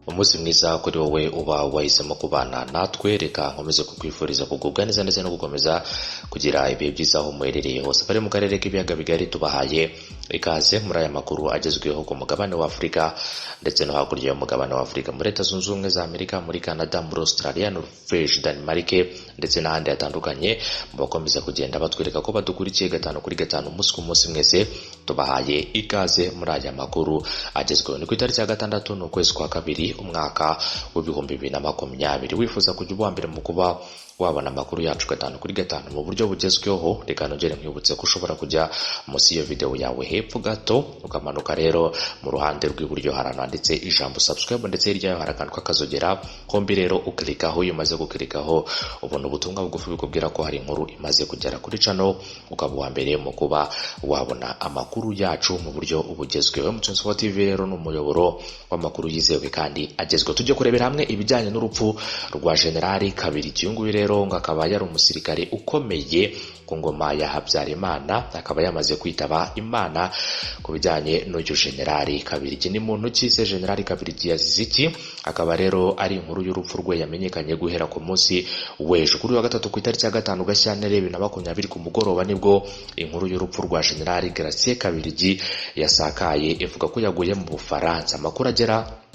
umunsi mwiza kuri wowe uba wahisemo kubana natwe. Reka nkomeze kukwifuriza kugubwa neza ndetse no gukomeza kugira ibihe byiza aho muherereye hose. Bari mu karere k'ibiyaga bigari tubahaye ikaze muri aya makuru agezweho ku mugabane wa Afurika ndetse no hakurya y'umugabane wa Afurika, muri Leta Zunze Ubumwe za Amerika, muri Canada, muri Australia, Norvège, Denmark ndetse n'ahandi hatandukanye. Bakomeza kugenda batwereka ko badukurikiye gatanu kuri gatanu umunsi ku munsi. Mwese tubahaye ikaze muri aya makuru agezweho. Ni ku itariki ya 6 n'ukwezi kwa kabiri umwaka w'ibihumbi 2020. Wifuza kujya uba mbere mu kuba wabona amakuru yacu gatanu kuri gatanu mu buryo bugezweho, reka nongere nkwibutse ko ushobora kujya munsi iyo video yawe hepfo gato ukamanuka rero mu ruhande rw'iburyo haranditse ijambo subscribe ndetse hirya yaho harakantu kakazogera hombi, rero uklikaho. Iyo umaze guklikaho ubona ubutumwa bugufi bukubwira ko hari inkuru imaze kugera kuri channel, ukaba wa mbere mu kuba wabona amakuru yacu mu buryo bugezweho. Mutsunzi TV rero ni umuyoboro w'amakuru yizewe kandi agezweho. Tujye kurebera hamwe ibijyanye n'urupfu rwa Generali Kabiligi. Rero akaba yari umusirikare ukomeye ku ngoma ya Habyarimana, akaba yamaze kwitaba Imana. Ku bijyanye n'uyu Generali Kabiligi, ni muntu ki se Generali Kabiligi yazize iki? Akaba rero ari inkuru y'urupfu rwe yamenyekanye guhera ku munsi w'ejo kuri wa gatatu ku itariki ya 5 Gashyantare 2020 ku mugoroba, nibwo inkuru y'urupfu rwa Generali Gratien Kabiligi yasakaye ivuga ko yaguye mu Bufaransa. Amakuru agera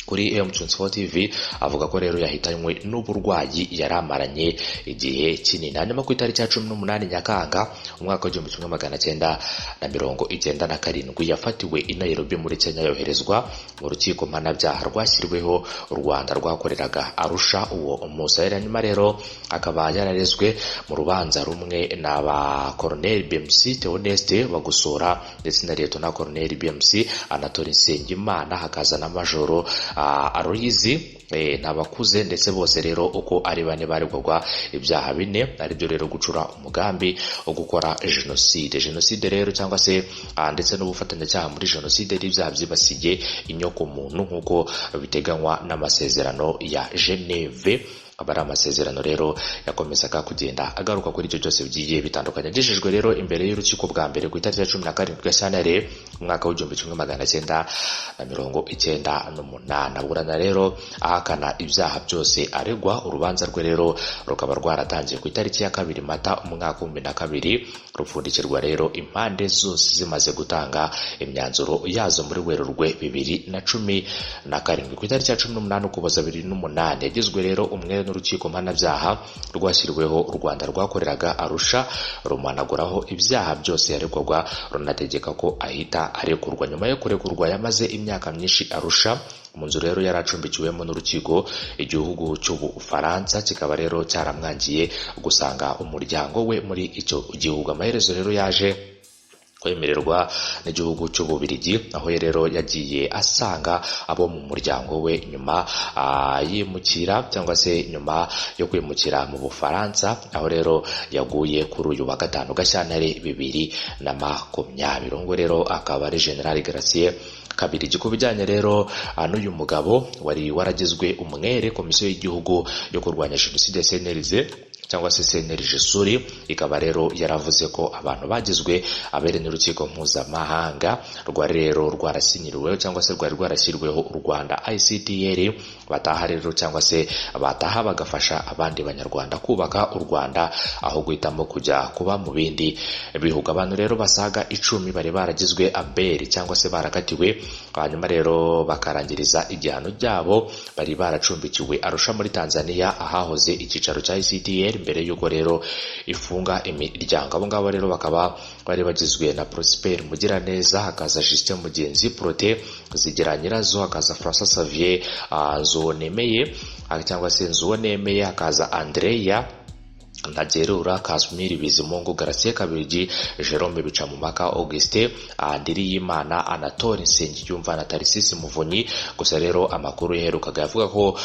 kuri Mutsunzi TV avuga ko rero yahitanywe n'uburwayi yaramaranye igihe kinini. Hanyuma ku itariki ya 18 Nyakanga umwaka wa 1997 yafatiwe i Nairobi muri Kenya, yoherezwa mu rukiko mpanabyaha rwashyiriweho u Rwanda rwakoreraga Arusha uwo umusayira. Hanyuma rero akaba yararezwe mu rubanza rumwe n'aba Colonel BMC Theoneste Bagusora ndetse na Lieutenant Colonel BMC Anatole Nsengimana, hakaza na Majoro Aroyizi n'abakuze ndetse bose rero uko ari bane baregwaga ibyaha bine, ari byo rero gucura umugambi wo gukora jenoside rero cyangwa se ndetse n'ubufatanyacyaha muri jenoside n'ibyaha byibasiye inyoko muntu nk'uko biteganywa n'amasezerano ya Geneve. Abari amasezerano rero yakomezaga kugenda agaruka kuri ibyo byose bigiye bitandukanye. Agejejwe rero imbere y'urukiko bwa mbere ku itariki ya 17 Gashyantare umwaka wa 1998. Aburana rero ahakana ibyaha byose aregwa. Urubanza rwe rero rukaba rwaratangiye ku itariki ya 2 Mata umwaka wa 2022, rupfundikirwa rero impande zose zimaze gutanga imyanzuro yazo muri Werurwe 2017. Ku itariki ya 18 Ukuboza 2008 yagizwe rero umwe n'urukiko mpanabyaha rwashyiriweho u Rwanda rwakoreraga Arusha, rumanaguraho ibyaha byose yaregwaga, runategeka ko ahita arekurwa. Nyuma yo kurekurwa yamaze imyaka myinshi Arusha mu nzu rero yaracumbikiwemo n'urukiko igihugu cy'Ubufaransa, kikaba rero cyaramwangiye gusanga umuryango we muri icyo gihugu. Amaherezo rero yaje kwemererwa n'igihugu cy'Ububiligi, aho rero yagiye asanga abo mu muryango we nyuma yimukira cyangwa se nyuma yo kwimukira mu Bufaransa, aho rero yaguye kuri uyu wa 5 Gashyantare 2020. Ngo rero akaba ari General Gratien Kabiligi. Ku bijyanye rero n'uyu mugabo wari waragizwe umwere komisiyo y'igihugu yo kurwanya jenoside CNRG cyangwa se CNRG Suri, ikaba rero yaravuze ko abantu bagizwe abere n'urukiko mpuzamahanga rwari rero rwarasinyiriweho cyangwa se rwari rwarashyiriweho u Rwanda ICTR bataha rero cyangwa se bataha bagafasha abandi banyarwanda kubaka u Rwanda aho guhitamo kujya kuba mu bindi bihugu. Abantu rero basaga 10 bari baragizwe abere cyangwa se barakatiwe, hanyuma rero bakarangiriza igihano byabo. Bari baracumbikiwe Arusha muri Tanzania ahahoze icyicaro cya ICTR mbere yuko rero ifunga imiryango. Abo ngabo rero bakaba bari bagizwe na Prosper Mugiraneza, hakaza Justin Mugenzi, Prote Zigira Nyirazo, hakaza François Xavier Nzuwonemeye cyangwa se Nzuwonemeye, hakaza Andrea Ntagerura, Kasumiri Bizimungu, Gratien Kabiligi, Jerome Bicamumaka, Auguste Ndiriyimana, Anatole Nsengiyumva na Tarisisi Muvunyi. Gusa rero amakuru yaherukaga yavuga ko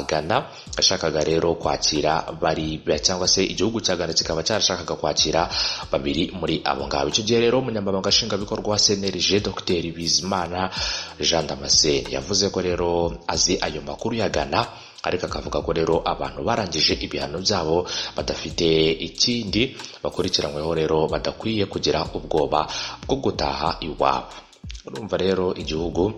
Ghana ashakaga rero kwakira bari cyangwa se igihugu cya Ghana kikaba cyarashakaga kwakira babiri muri abo ngabo. Icyo gihe rero umunyamabanga nshingwabikorwa wa CNRG Dr Bizimana Jean Damascene yavuze ko rero azi ayo makuru ya Ghana, ariko akavuga ko rero abantu barangije ibihano byabo badafite ikindi bakurikiranyweho rero badakwiye kugira ubwoba bwo gutaha iwabo. Urumva rero igihugu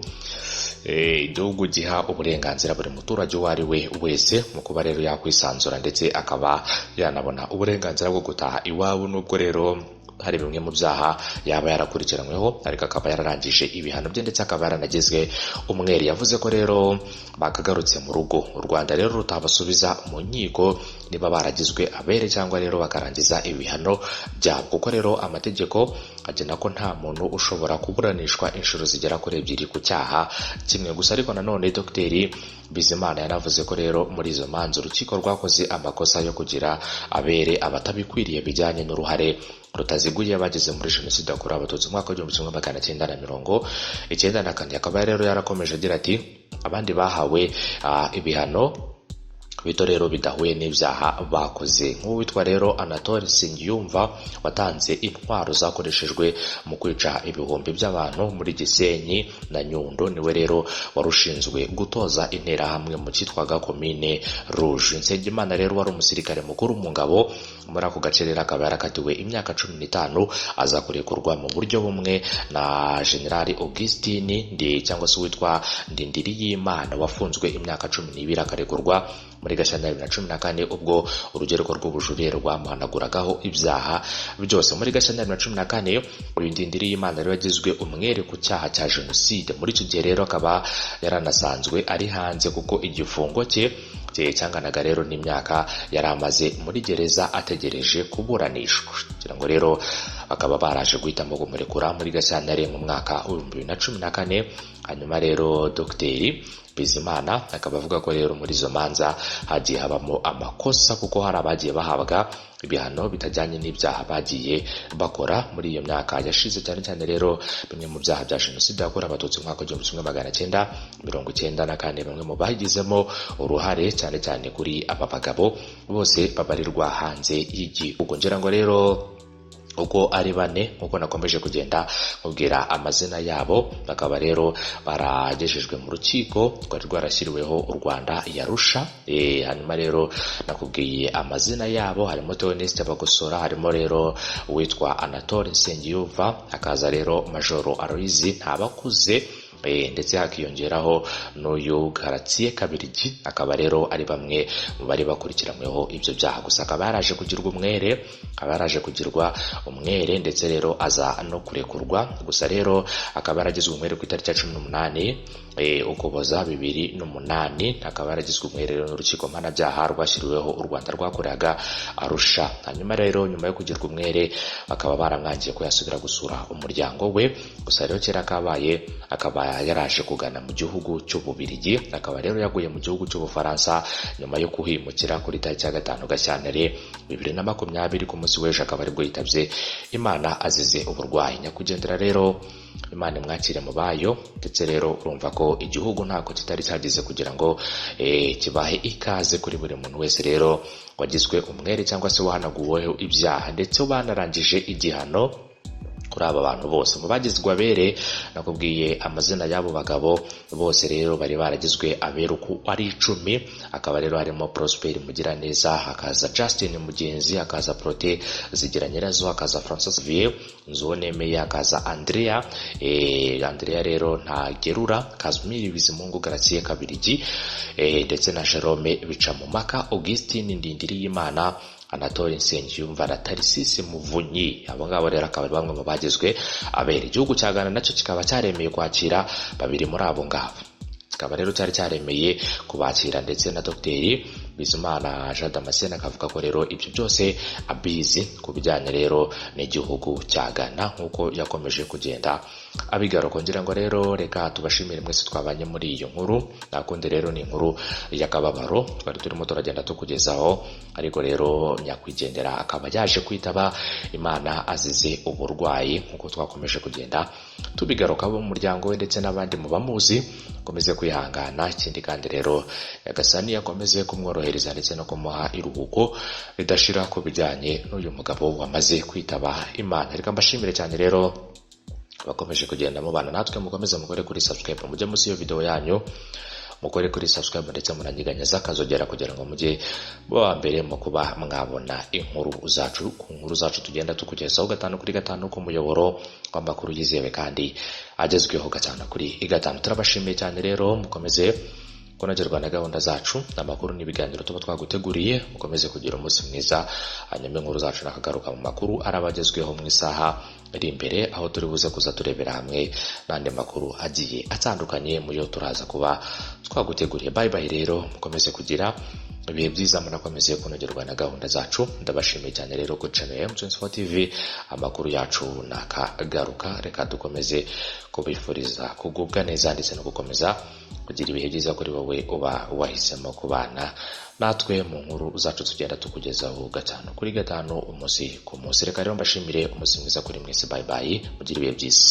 igihugu giha uburenganzira buri muturage uwo ari we wese mu kuba rero yakwisanzura ndetse akaba yanabona uburenganzira bwo gutaha iwabo, nubwo rero hari bimwe mu byaha yaba yarakurikiranyweho ariko akaba yararangije ibihano bye ndetse akaba yaranagizwe umwere. Yavuze ko rero bakagarutse mu rugo u Rwanda rero rutabasubiza mu nkiko niba baragizwe abere cyangwa rero bakarangiza ibihano byabo, kuko rero amategeko agena ko nta muntu ushobora kuburanishwa inshuro zigera kuri 2 ku cyaha kimwe gusa. Ariko nanone Dr Bizimana yanavuze ko rero muri izo manza urukiko rwakoze amakosa yo kugira abere abatabikwiriye bijyanye n'uruhare rutaziguye bageze muri jenoside yakorewe abatutsi mu mwaka wa 1994. Akaba rero yarakomeje agira ati abandi bahawe ibihano bito rero bidahuye n'ibyaha bakoze, nk'uwitwa rero Anatole Singiyumva watanze intwaro zakoreshejwe mu kwica ibihumbi by'abantu muri Gisenyi na Nyundo, niwe rero warushinzwe gutoza interahamwe mu cyitwaga Komine Rouge. Nsengimana rero wari umusirikare mukuru mu ngabo muri ako gace rero akaba yarakatiwe imyaka 15 aza kurekurwa mu buryo bumwe na General Augustine cyangwa se witwa Ndindiriyimana wafunzwe imyaka 12 akarekurwa muri Gashyantare 2014 ubwo urugereko rw'ubujurire rwamuhanaguragaho ibyaha byose. Muri Gashyantare 2014 uyu Ndindiriyimana rero yagizwe umwere ku cyaha cya jenoside. Muri icyo gihe rero akaba yaranasanzwe ari hanze kuko igifungo cye cyanganaga rero n'imyaka yari amaze muri gereza ategereje kuburanishwa, kugira ngo rero bakaba baraje guhitamo kumurekura muri Gashyantare mu mwaka wa 2014. Hanyuma rero Dr Bizimana akaba avuga ko rero muri izo manza hagiye habamo amakosa kuko hari abagiye bahabwa ibihano bitajyanye n'ibyaha bagiye bakora muri iyo myaka yashize, cyane cyane rero bimwe mu byaha bya jenoside yakorewe abatutsi mu mwaka wa 1994. bamwe mu bagizemo uruhare cyane cyane kuri aba bagabo bose babarirwa hanze y'igihugu. Ngira ngo rero uko ari 4 nkuko nakomeje kugenda mubwira amazina yabo, bakaba rero baragejejwe mu rukiko rwari rwarashyiriweho u Rwanda yarusha. Hanyuma rero nakubwiye amazina yabo, harimo Theoneste Bagosora, harimo rero uwitwa Anatole Nsengiyumva, hakaza rero Majoro Aloyizi Ntabakuze, ndetse hakiyongeraho n'uyu Gratien Kabiligi, akaba rero ari bamwe mu bari bakurikiranyweho ibyo byaha. Gusa akaba yaraje kugirwa umwere ndetse rero aza no kurekurwa. Gusa rero akaba yaragizwe umwere ku itariki ya 18 Ukuboza 2008, akaba yaragizwe umwere n'urukiko mpanabyaha rwashyiriweho u Rwanda rwakoreraga Arusha. Hanyuma rero nyuma yo kugirwa umwere bakaba baramwangiye ko yasubira gusura umuryango we. Gusa rero kera kabaye akaba yaraje kugana mu gihugu cy'Ububiligi, akaba rero yaguye mu gihugu cy'Ubufaransa nyuma yo kuhimukira kuri tariki ya 5 Gashyantare 2020. Ku munsi w'ejo akaba aribwo yitabye Imana azize uburwayi. Nyakwigendera rero Imana imwakire mu bayo, ndetse rero urumva ko igihugu ntako kitari cyagize kugira ngo kibahe ikaze kuri buri muntu wese rero wagizwe umwere cyangwa se wahanaguweho ibyaha ndetse banarangije igihano kuri aba bantu bose. Mu bagizwe abere nakubwiye amazina y'abo bagabo bose rero bari baragizwe abere uko ari 10. Akaba rero harimo Prosper Mugiraneza, hakaza Justin Mugenzi, hakaza Prote Zigiranyirazo, hakaza Francis Vier Nzonemeye, hakaza Andrea rero Ntagerura, Kazimiri Bizimungu, Gratien Kabiligi, ndetse na Jerome Bicamumaka, Augustine Ndindiriyimana, Anatole Nsengiyumva na Tarisisi Muvunyi. Abo ngabo rero akaba bamwe mu bagizwe abere. Igihugu cya Ghana nacyo kikaba cyaremeye kwakira babiri muri abo ngabo, kikaba rero cyari cyaremeye kubakira, ndetse na Dr Bizimana Jean Damascene akavuga ko rero ibyo byose abizi ku bijyanye rero n'igihugu cya Ghana nk'uko yakomeje kugenda abigaruka. Ngira ngo rero reka tubashimire mwese twabanye muri iyo nkuru. Nakunde rero ni inkuru y'akababaro twari turimo turagenda tukugezaho, ariko rero nyakwigendera akaba yaje kwitaba Imana azize uburwayi nk'uko twakomeje kugenda tubigaruka mu muryango we ndetse n'abandi mu bamuzi. Komeze kwihangana, ikindi kandi rero Nyagasani yakomeze kumworohereza ndetse no kumuha iruhuko ridashira ku bijyanye n'uyu mugabo wamaze kwitaba Imana. Reka mbashimire cyane rero bakomeje kugenda mubana natwe, mukomeze mukore kuri subscribe, mujye munsi iyo video yanyu mukore kuri subscribe ndetse munanyiganyeza kazogera kugira ngo mujye wa mbere mu kuba mwabona inkuru zacu tugenda tukugezaho 5 kuri 5 ku muyoboro w'amakuru yizewe kandi agezweho 5 kuri 5. Turabashimiye cyane rero, mukomeze kunogerwa na gahunda zacu, amakuru n'ibiganiro tuba twaguteguriye. Mukomeze kugira umunsi mwiza, hanyuma inkuru zacu nakagaruka mu makuru arabagezweho mu isaha iri imbere, aho turi buze kuza turebera hamwe n'andi makuru agiye atandukanye mu yo turaza kuba twaguteguriye. Bye bye rero, mukomeze kugira ibihe byiza, munakomeze kunogerwa na gahunda zacu. Ndabashimiye cyane rero ku channel ya M24 TV, amakuru yacu nakagaruka. Reka dukomeze kubifuriza kugubwa neza ndetse no gukomeza kugira ibihe byiza kuri wowe uba wahisemo kubana natwe mu nkuru zacu tugenda tukugezaho 5 kuri 5 umunsi ku munsi. Reka rero mbashimire umunsi mwiza kuri mwese. Bye bye, mugire ibihe byiza.